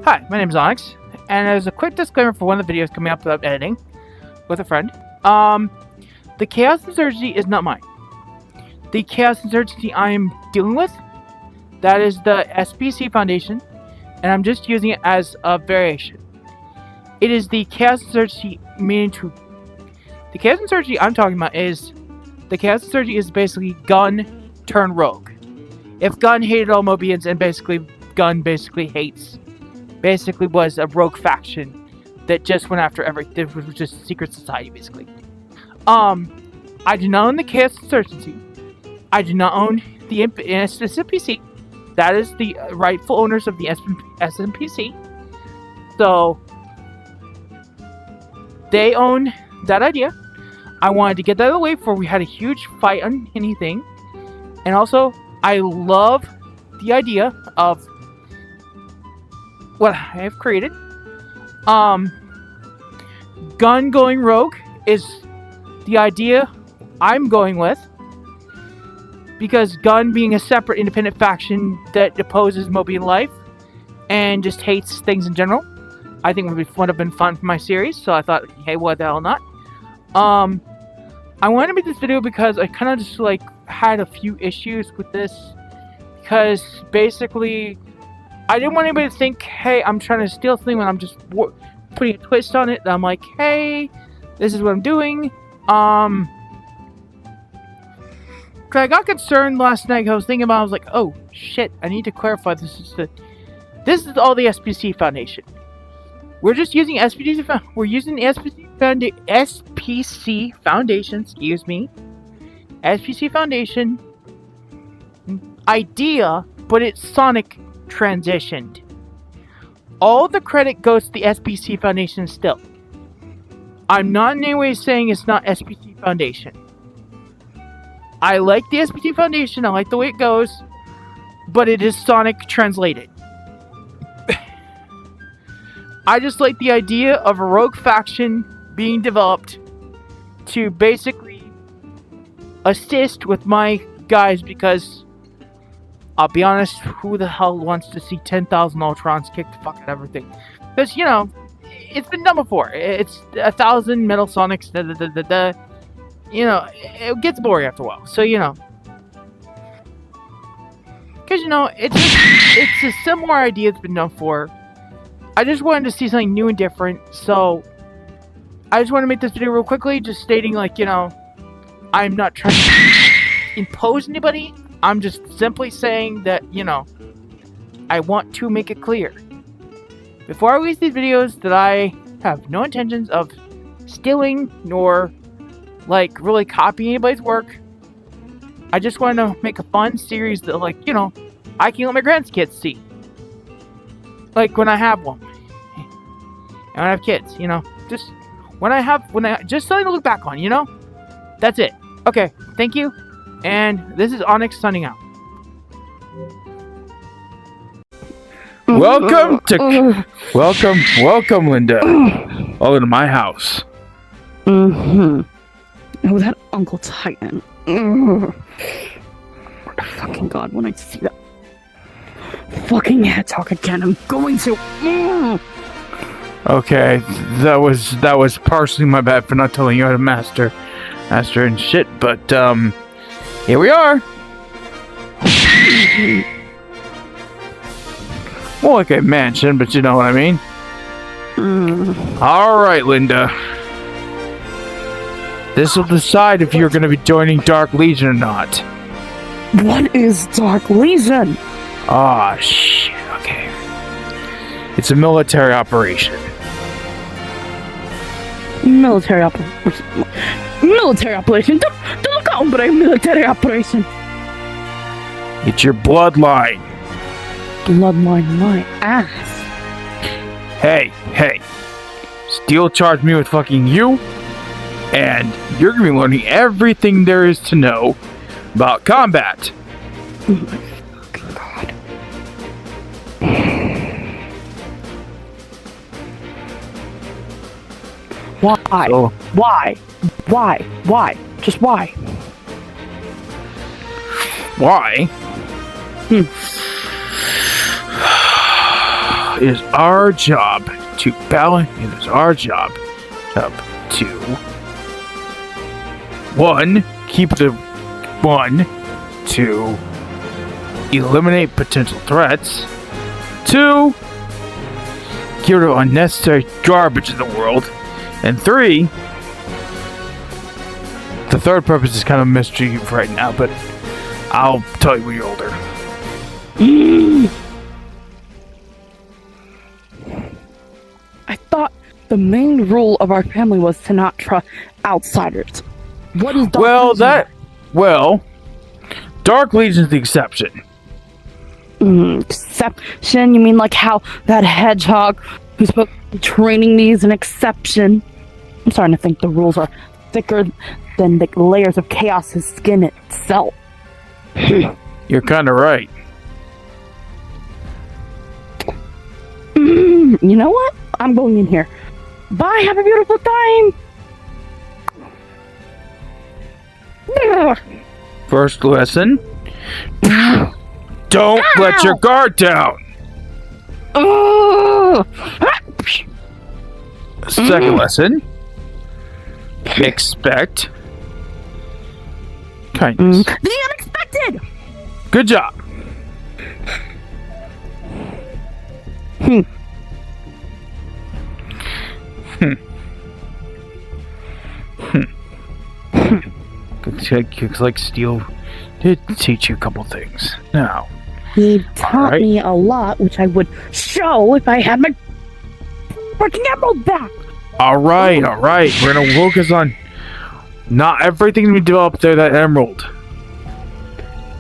Hi, my name is Onyx, and as a quick disclaimer for one of the videos coming up without editing with a friend, the Chaos Insurgency is not mine. The Chaos Insurgency I am dealing with, that is the SPC Foundation, and I'm just using it as a variation. It is the Chaos Insurgency the Chaos Insurgency I'm talking about is, the Chaos Insurgency is basically Gun turn rogue. If Gun hated all Mobians and Gun basically was a rogue faction that just went after everything. It was just secret society, basically. I do not own the Chaos Insurgency. I do not own the SPC. That is the rightful owners of the SMPC. So, they own that idea. I wanted to get that out of the way before we had a huge fight on anything. And also, I love the idea of what I have created. Gun going rogue is the idea I'm going with. Because Gun being a separate independent faction that opposes Mobian life and just hates things in general, I think would have been fun for my series, so I thought, hey, what the hell not? I wanted to make this video because I kind of just, had a few issues with this. Because, basically, I didn't want anybody to think, hey, I'm trying to steal something when I'm just putting a twist on it. I'm like, hey, this is what I'm doing. Cause I got concerned last night. I was thinking about. I was like, "Oh shit! I need to clarify. This is all the SPC Foundation. We're just using SPC. We're using the SPC Foundation. Excuse me, SPC Foundation idea, but it's Sonic transitioned. All the credit goes to the SPC Foundation. Still, I'm not in any way saying it's not SPC Foundation. I like the SPC Foundation, I like the way it goes, but it is Sonic translated. I just like the idea of a rogue faction being developed to basically assist with my guys, because I'll be honest, who the hell wants to see 10,000 Ultrons kick the fuck out of everything? Because, it's been done before. It's 1,000 Metal Sonics, it gets boring after a while. So, because, it's a similar idea that's been done before. I just wanted to see something new and different. So, I just want to make this video real quickly, just stating, I'm not trying to impose anybody. I'm just simply saying that, I want to make it clear before I release these videos that I have no intentions of stealing nor really copy anybody's work. I just want to make a fun series that, I can let my grandkids see. When I have one. And when I have kids, just just something to look back on, That's it. Okay, thank you. And this is Onyx signing out. Welcome, Linda. Welcome to my house. Mm-hmm. Oh, that Uncle Titan. Oh, fucking God, when I see that fucking hedgehog again, I'm going to. Okay, that was partially my bad for not telling you how to master and shit, but here we are. More like a mansion, but you know what I mean. All right, Linda. This will decide if you're going to be joining Dark Legion or not. What is Dark Legion? Ah, shit. Okay. It's a military operation. Military operation. Military operation. Don't look out, but a military operation. It's your bloodline. Bloodline my ass. Hey. Steel charged me with fucking you. And you're going to be learning everything there is to know about combat. Oh my fucking God. Why? So, Why? Just why? Why? it is our job to balance. It is our job to 1. Keep the 1 to eliminate potential threats. 2. Get rid of unnecessary garbage in the world. And 3. The third purpose is kind of a mystery right now, but I'll tell you when you're older. I thought the main rule of our family was to not trust outsiders. What is Dark Legion? Well, Dark Legion's the exception. Exception? You mean like how that hedgehog who's supposed to be training me is an exception? I'm starting to think the rules are thicker than the layers of Chaos's skin itself. You're kind of right. You know what? I'm going in here. Bye, have a beautiful time! First lesson. Don't let your guard down. Second lesson. Expect kindness. The unexpected! Good job. Looks like Steel did teach you a couple things. Now, he taught me a lot, which I would show if I had my freaking emerald back. All right. We're gonna focus on not everything we developed there. That emerald.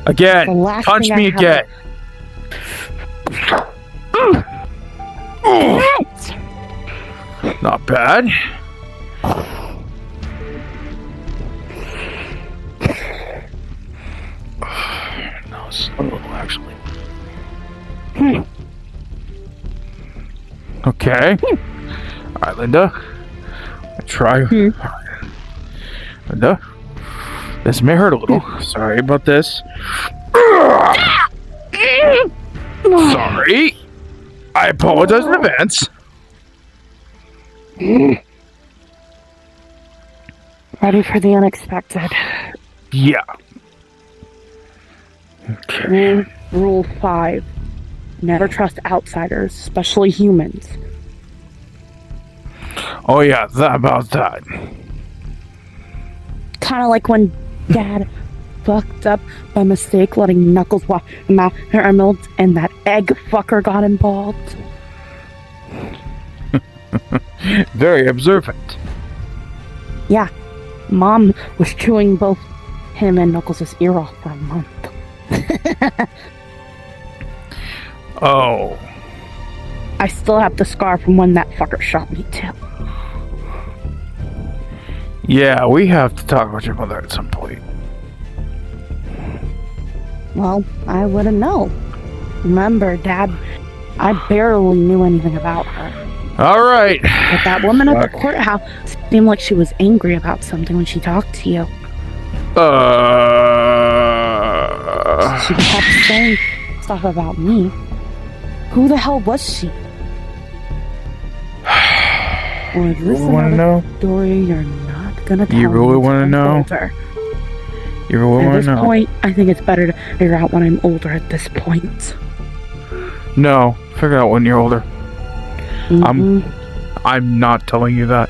Again, punch me again. Not bad. No, it's a little actually. Okay. Alright, Linda. I try. Linda. This may hurt a little. Sorry about this. Sorry. I apologize in advance. Ready for the unexpected. Yeah. Okay. Rule 5. Never trust outsiders, especially humans. Oh yeah, about that. Kind of like when Dad fucked up by mistake letting Knuckles walk him out her emeralds and that egg fucker got involved. Very observant. Yeah, Mom was chewing both him and Knuckles' ear off for a month. Oh. I still have the scar from when that fucker shot me too. Yeah, we have to talk about your mother at some point. Well, I wouldn't know. Remember, Dad, I barely knew anything about her. All right. But that woman at the courthouse seemed like she was angry about something when she talked to you. She kept saying stuff about me. Who the hell was she? Or is this another story you're not gonna tell me? You really want to know? Older? You really want to know? At this point, I think it's better to figure out when I'm older at this point. No, figure out when you're older. I'm not telling you that.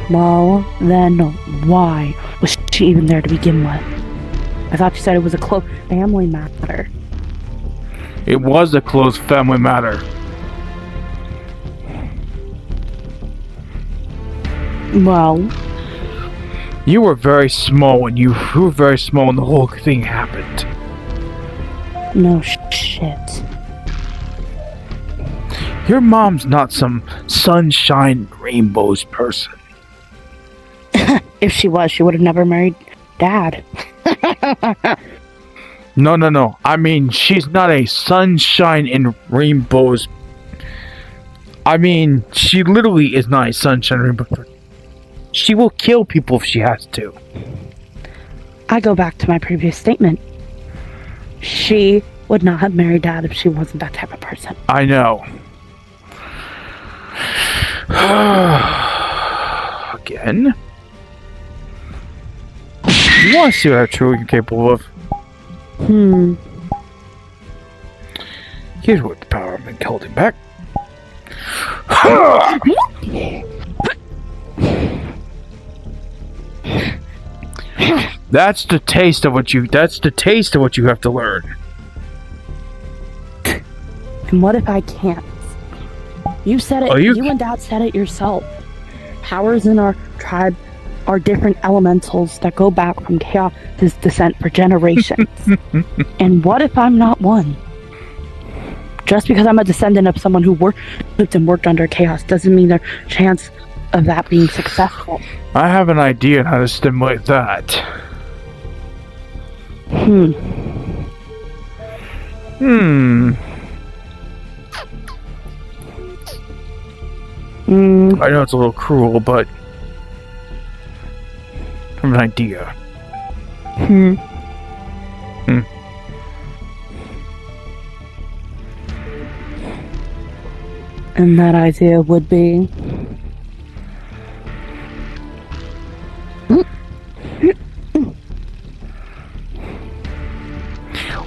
Well, then why was she even there to begin with? I thought you said it was a close family matter. It was a close family matter. Well, you were very small when you were very small when the whole thing happened. No shit. Your mom's not some sunshine rainbows person. If she was, she would have never married Dad. No. I mean, she's not a sunshine and rainbows. I mean, she literally is not a sunshine and rainbows. She will kill people if she has to. I go back to my previous statement. She would not have married Dad if she wasn't that type of person. I know. Again? You want to see what I'm truly capable of? Here's what the power I've been holding back. That's the taste of what you have to learn. And what if I can't? You said it. Oh, you and Dad said it yourself. Powers in our tribe are different elementals that go back from Chaos' descent for generations. And what if I'm not one? Just because I'm a descendant of someone who lived and worked under Chaos doesn't mean there's a chance of that being successful. I have an idea on how to stimulate that. I know it's a little cruel, but I have an idea. And that idea would be...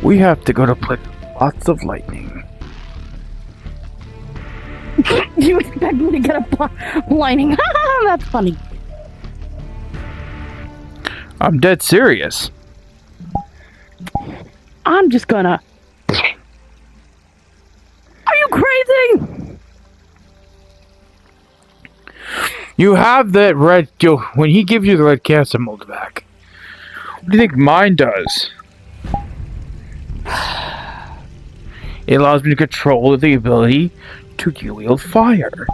We have to go to play lots of lightning. You expect me to get a blinding? That's funny. I'm dead serious. I'm just gonna... Are you crazy? You have that red... When he gives you the red chaos emerald back, what do you think mine does? It allows me to control the ability to wield fire.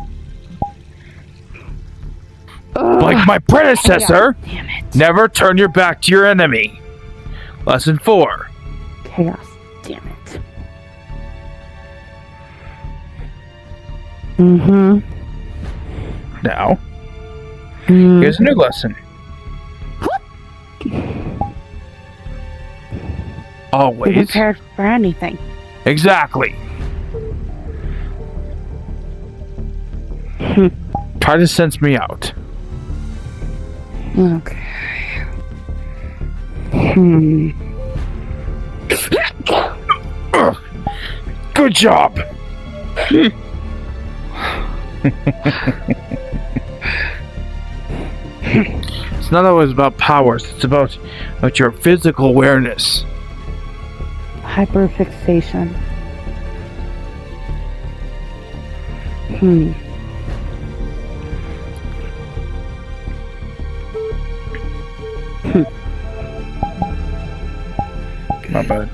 Like my predecessor, Damn it. never turn your back to your enemy. Lesson 4. Chaos, damn it. Now, here's a new lesson. Be Always. prepared for anything. Exactly. Try to sense me out. Okay. Good job. It's not always about powers. It's about your physical awareness. Hyperfixation. Not bad.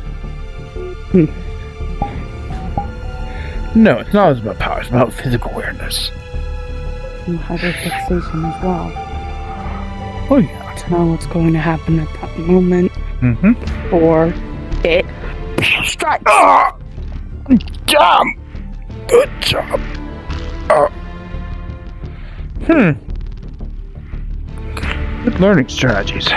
No, it's not always about power. It's about physical awareness. And hyperfixation as well. Oh yeah. To know what's going to happen at that moment. Or it strikes. Damn. Good job. Good learning strategies.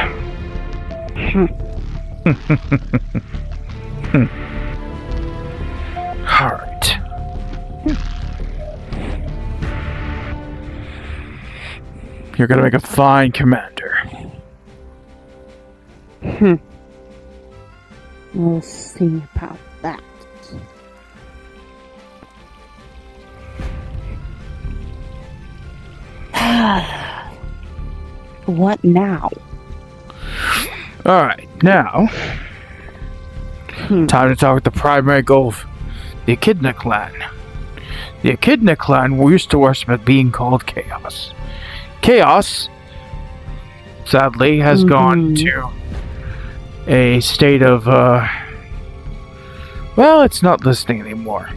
Alright. You're gonna make a fine commander. We'll see about that. What now? Alright, now time to talk with the primary goal of the Echidna clan. The Echidna clan used to worship at being called Chaos. Chaos, sadly, has gone to a state of, well, it's not listening anymore.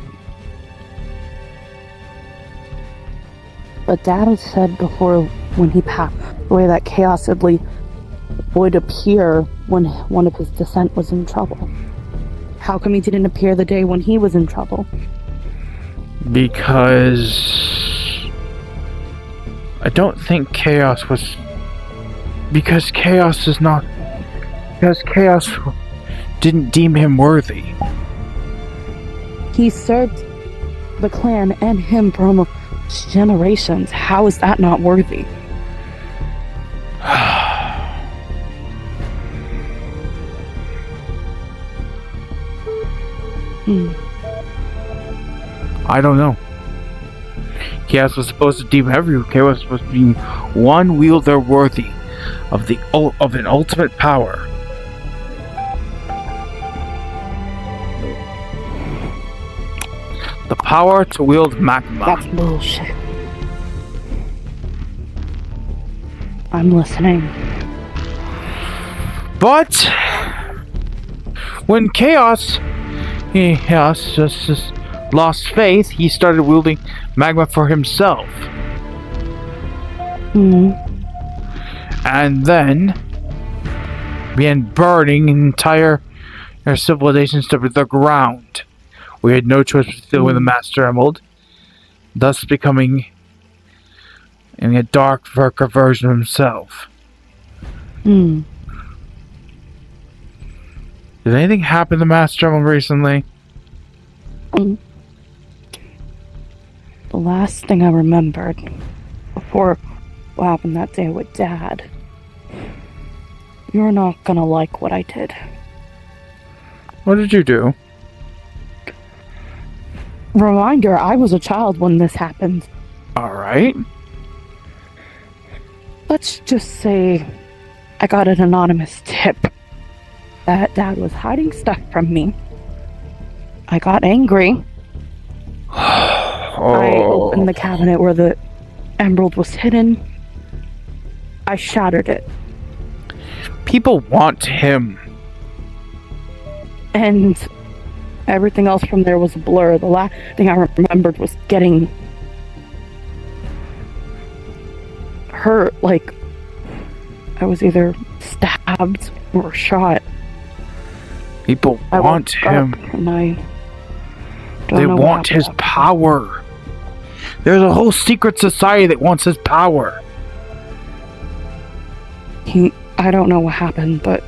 But Dad had said before when he passed away that Chaos would appear when one of his descent was in trouble. How come he didn't appear the day when he was in trouble? Because I don't think Chaos was... Because Chaos didn't deem him worthy. He served the clan and him for almost generations. How is that not worthy? I don't know. Chaos was supposed to deem every Chaos was supposed to be one wielder worthy of an ultimate power. The power to wield magma. That's bullshit. I'm listening. But when Chaos just lost faith, he started wielding magma for himself. And then began burning entire civilizations to the ground. We had no choice but to deal with the Master Emerald, thus becoming a darker version of himself. Did anything happen to Master Emerald recently? The last thing I remembered before what happened that day with Dad. You're not gonna like what I did. What did you do? Reminder, I was a child when this happened. Alright. Let's just say I got an anonymous tip that Dad was hiding stuff from me. I got angry. I opened the cabinet where the emerald was hidden. I shattered it. People want him. And everything else from there was a blur. The last thing I remembered was getting hurt. Like, I was either stabbed or shot. People want him. They want his power. There's a whole secret society that wants his power. I don't know what happened, but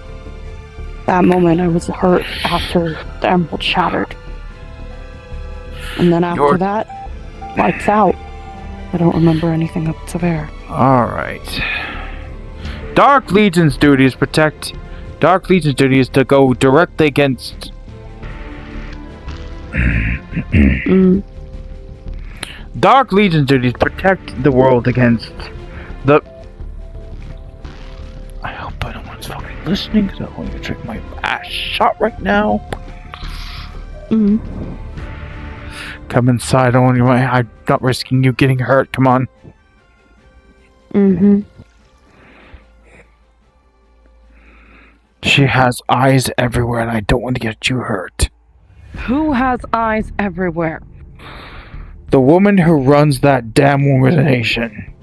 that moment I was hurt after the emerald shattered. And then after that, lights out. I don't remember anything up to there. Alright. Dark Legion's duty is to go directly against Dark Legion's duty is to protect the world against the... I hope no one's fucking listening, because I'm going to take my ass shot right now. Come inside, I'm not risking you getting hurt, come on. She has eyes everywhere, and I don't want to get you hurt. Who has eyes everywhere? The woman who runs that damn organization.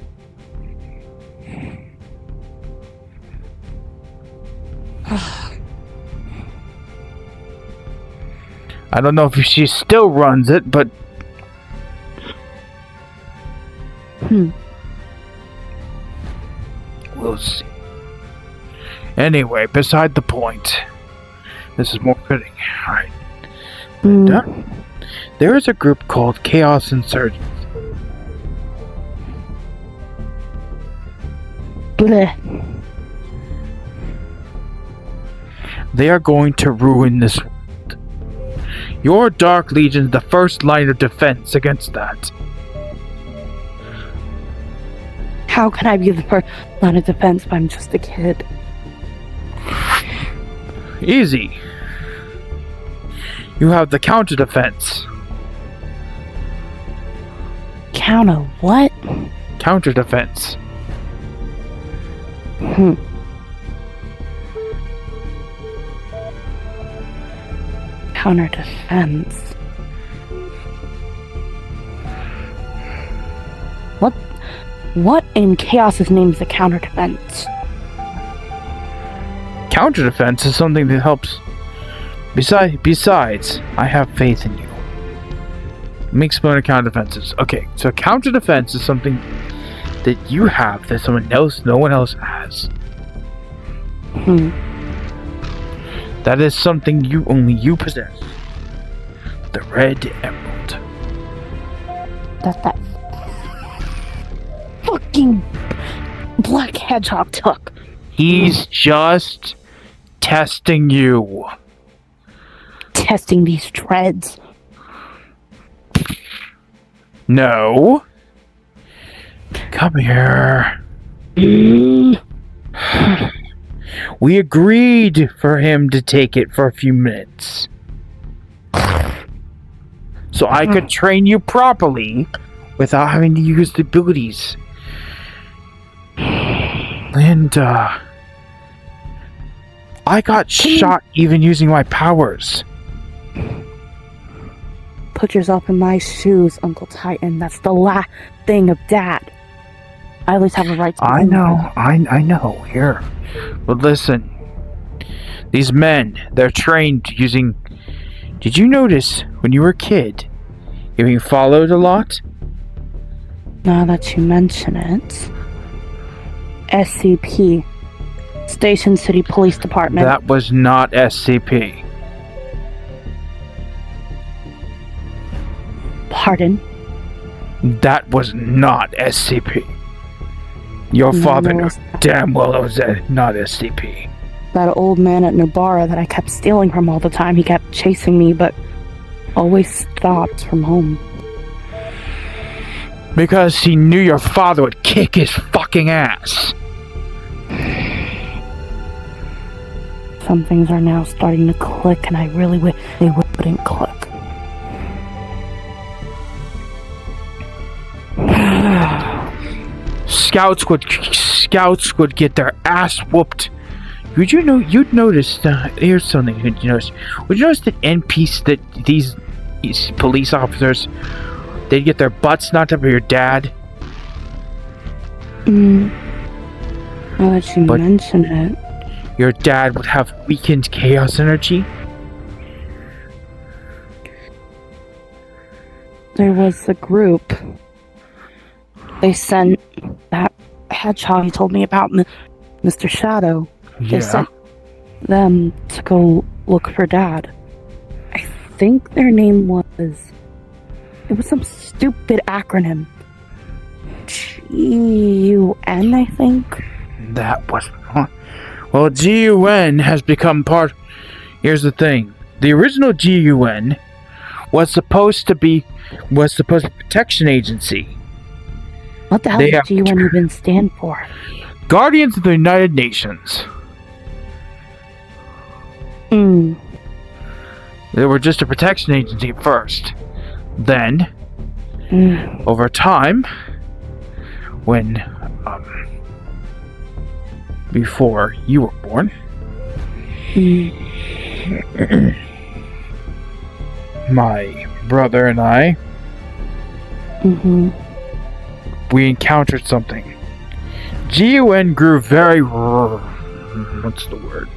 I don't know if she still runs it, but... We'll see. Anyway, beside the point. This is more fitting. Alright. There is a group called Chaos Insurgents. Bleh. They are going to ruin this world. Your Dark Legion is the first line of defense against that. How can I be the first line of defense if I'm just a kid? Easy. You have the counter defense. Counter what? Counter defense. Counter defense. What in Chaos's name is a counter defense? Counter defense is something that helps. Besides, I have faith in you. Let me explain counter defenses. Okay, so counter defense is something that you have that no one else has. That is something only you possess. the Red Emerald. That fucking black hedgehog took. He's just testing you. Testing these treads. No. Come here. We agreed for him to take it for a few minutes. So I could train you properly without having to use the abilities. And, I got shot even using my powers. Put yourself in my shoes, Uncle Titan. That's the last thing of Dad. I at least have a right to I know. Here. But listen. These men, they're trained using... Did you notice when you were a kid, you being followed a lot? Now that you mention it. SCP. Station City Police Department. That was not SCP. Pardon? That was not SCP. Your father knew damn well it was not SCP. That old man at Nubara that I kept stealing from all the time, he kept chasing me, but always stopped from home. Because he knew your father would kick his fucking ass. Some things are now starting to click, and I really wish they wouldn't click. Scouts would get their ass whooped. You'd notice, here's something you notice. Would you notice that that these police officers, they'd get their butts knocked up by your dad? Now that you mention it. Your dad would have weakened chaos energy? There was a group. They sent that hedgehog you told me about, Mr. Shadow. They sent them to go look for Dad. I think their name was... It was some stupid acronym. GUN, I think? That was... Well, GUN has become part... Here's the thing. The original GUN was supposed to be protection agency. What the hell does GUN even stand for? Guardians of the United Nations. They were just a protection agency at first. Then, over time, when, before you were born, my brother and I, we encountered something. GUN grew very, what's the word?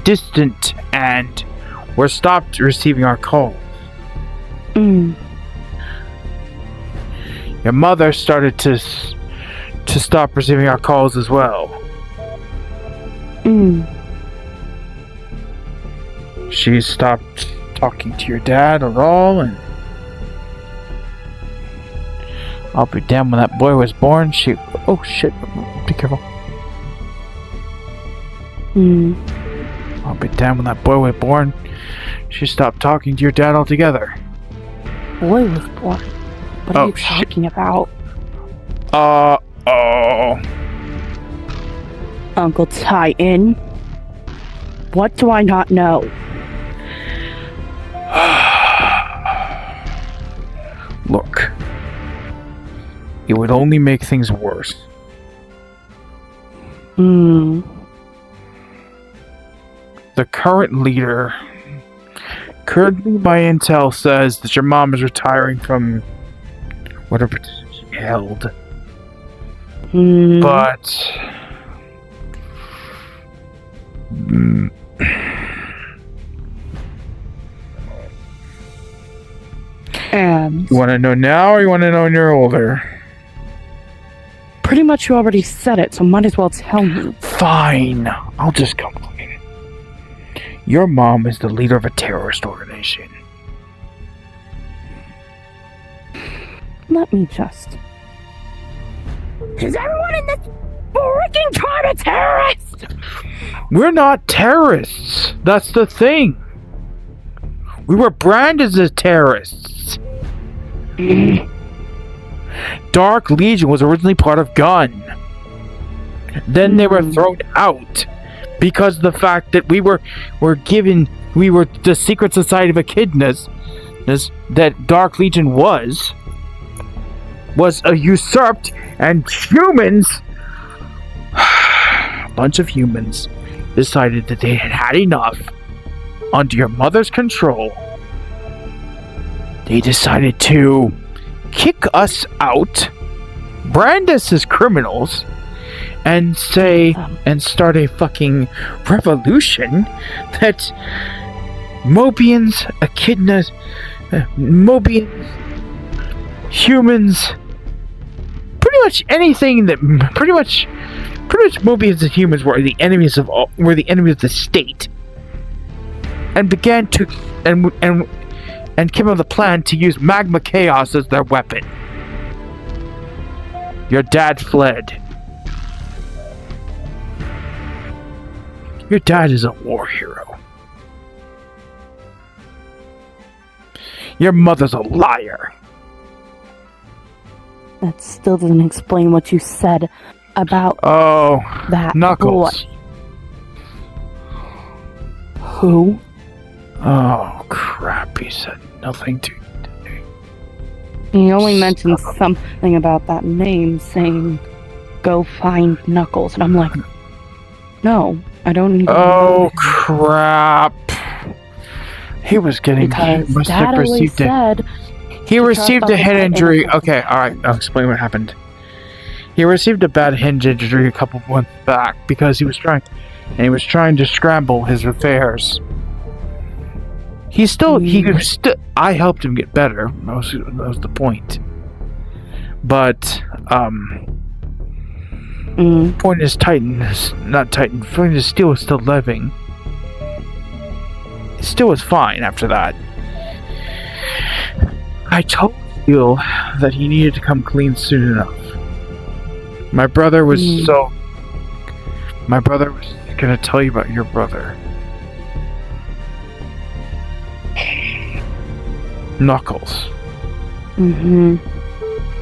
Distant, and were stopped receiving our calls. Your mother started to stop receiving our calls as well. She stopped talking to your dad at all, and I'll be damned when that boy was born. Oh shit! Be careful. I'll be damned when that boy was born. She stopped talking to your dad altogether. Boy was born. What are you talking about? Uncle Titan. What do I not know? Look. It would only make things worse. Hmm. The current leader, currently by intel, says that your mom is retiring from whatever position she held. But and you want to know now, or you want to know when you're older? Pretty much you already said it, so might as well tell me. Fine, I'll just come clean. Your mom is the leader of a terrorist organization. let me just. Is everyone in this freaking tribe a terrorist? We're not terrorists. That's the thing. We were branded as terrorists. Dark Legion was originally part of Gun. Then they were thrown out because of the fact that we were the secret society of echidnas that Dark Legion was usurped, and humans, a bunch of humans, decided that they had had enough. Under your mother's control, they decided to kick us out, brand us as criminals, and start a fucking revolution that Mobians, echidnas, humans, pretty much anything that pretty much Mobians and humans were the enemies of the state, and began to and came up with a plan to use magma chaos as their weapon. Your dad fled. Your dad is a war hero. Your mother's a liar. That still doesn't explain what you said about that Knuckles. boy. Who? Oh crap, he said nothing to me. He only mentioned something about that name, saying, go find Knuckles. And I'm like, no, I don't need to know him. Crap. He was getting... Because he must Dad have always received said... He received a head injury. innocent. Okay, alright, I'll explain what happened. He received a bad head injury a couple months back because he was trying to scramble his affairs. I helped him get better. That was the point. But, point is point is Steel was still living. Steel was fine after that. I told Steel that he needed to come clean soon enough. My brother was gonna tell you about your brother. Knuckles.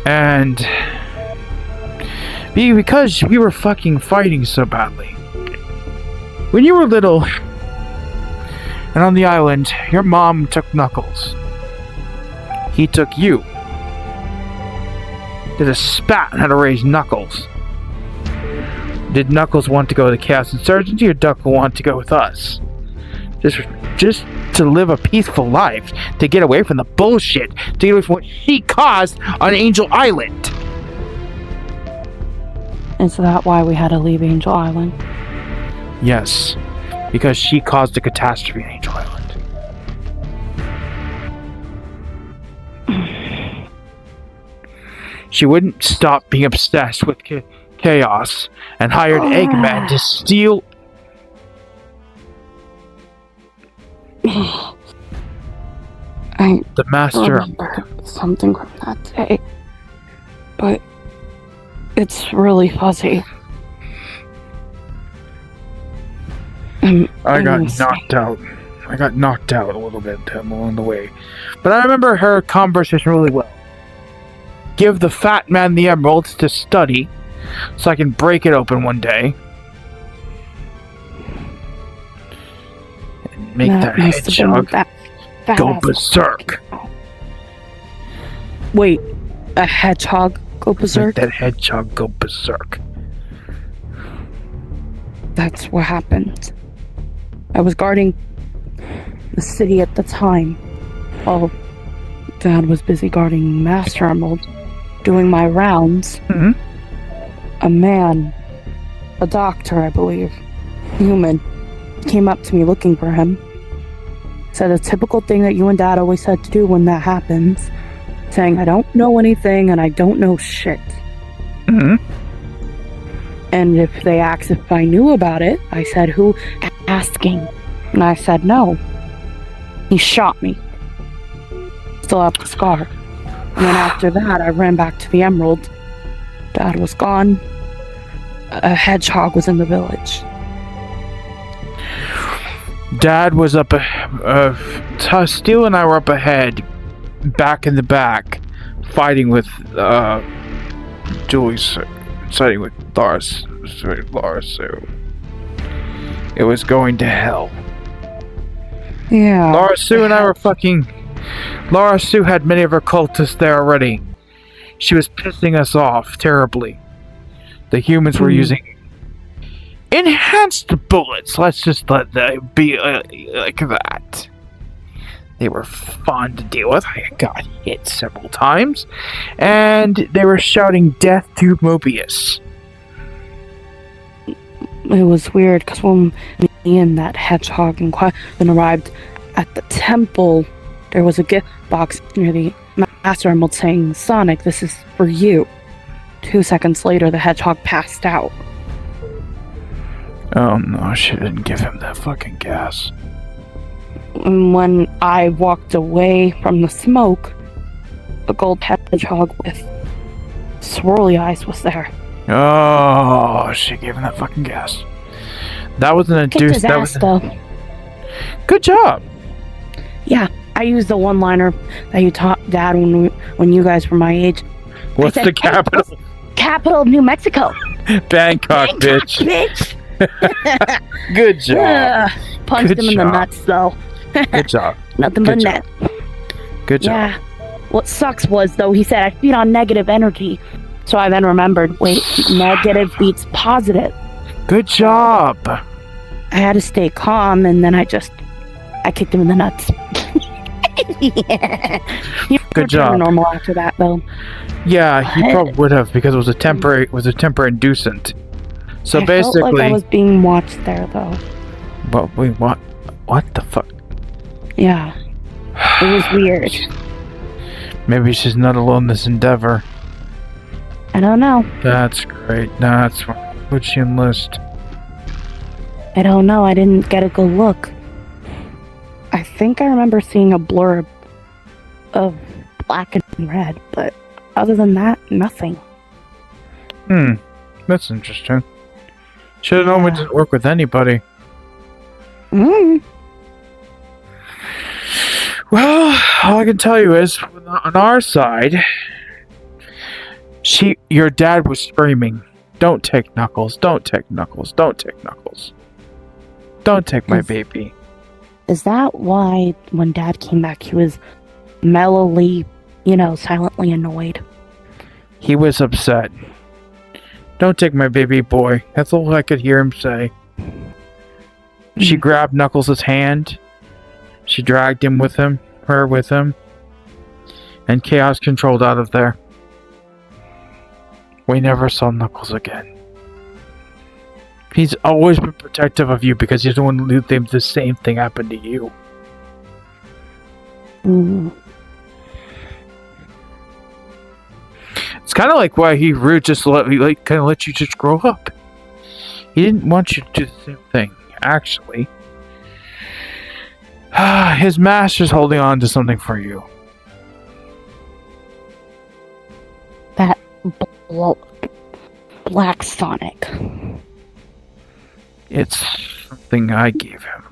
And because we were fucking fighting so badly. When you were little and on the island, your mom took Knuckles. He took you. Did a spat on how to raise Knuckles. Did Knuckles want to go to the Chaos Insurgency, or Knuckles want to go with us? Just to live a peaceful life, to get away from the bullshit, to get away from what she caused on Angel Island. Is that why we had to leave Angel Island? Yes, because she caused a catastrophe on Angel Island. She wouldn't stop being obsessed with chaos and hired Eggman to steal... I the master. remember something from that day, but it's really fuzzy. I got knocked out. I got knocked out a little bit along the way, but I remember her conversation really well. Give the fat man the emeralds to study, so I can break it open one day. And make that hedgehog go berserk. Wait, a hedgehog go berserk? Make that hedgehog go berserk. That's what happened. I was guarding the city at the time, while Dad was busy guarding Master Emerald, doing my rounds. A man, a doctor, I believe, human, came up to me looking for him. Said a typical thing that you and Dad always said to do when that happens, saying, I don't know anything and I don't know shit. And if they asked if I knew about it, I said, who asking? And I said, no. He shot me. Still have the scar. And then after that, I ran back to the Emerald. Dad was gone. A hedgehog was in the village. Dad was up. Steele and I were up ahead, back in the back, fighting with Julie's, fighting with Lars. So it was going to hell. Yeah. Laura Sue and I were fucking. Laura Sue had many of her cultists there already. She was pissing us off terribly. The humans were using enhanced bullets. Let's just let that be like that. They were fun to deal with. I got hit several times. And they were shouting death to Mobius. It was weird because when me and that hedgehog and Quabbin arrived at the temple, there was a gift box near the Master Emerald saying, "Sonic, this is for you." 2 seconds later, the hedgehog passed out. Oh no, she didn't give him that fucking gas. And when I walked away from the smoke, the gold hedgehog with swirly eyes was there. Oh, she gave him that fucking gas. That wasn't a Kicked deuce. his That ass, was though. Good job. Yeah, I used the one-liner that you taught Dad when you guys were my age. What's said, the capital? Capital of New Mexico. Bangkok, bitch. Good job. Punched Good him in the job. nuts, though. Good job. Nothing but Good net. Good job. Yeah. What sucks was, though, he said I feed on negative energy. So I then remembered, wait, negative beats positive. Good job. I had to stay calm, and then I kicked him in the nuts. He Good job. Normal after that, though. Yeah, he probably would have because it was a temporary inducent. So I basically, felt like I was being watched there, though. but wait, what? What the fuck? Yeah, it was weird. Maybe she's not alone in this endeavor. I don't know. That's great. That's why would she enlist? I don't know. I didn't get a good look. I think I remember seeing a blurb of black and red, but other than that, nothing. That's interesting. Should have known we didn't work with anybody. Mm. Well, all I can tell you is, on our side, your dad was screaming, "Don't take Knuckles! Don't take Knuckles! Don't take Knuckles! Don't take my baby!" Is that why when Dad came back, he was mellowly, silently annoyed? He was upset. "Don't take my baby boy." That's all I could hear him say. She grabbed Knuckles' hand. She dragged him with him, her with him, and Chaos controlled out of there. We never saw Knuckles again. He's always been protective of you because he doesn't want to let the same thing happen to you. Mm. It's kind of like why he just let you just grow up. He didn't want you to do the same thing. Actually, his master's holding on to something for you. That Black Sonic. It's something I gave him.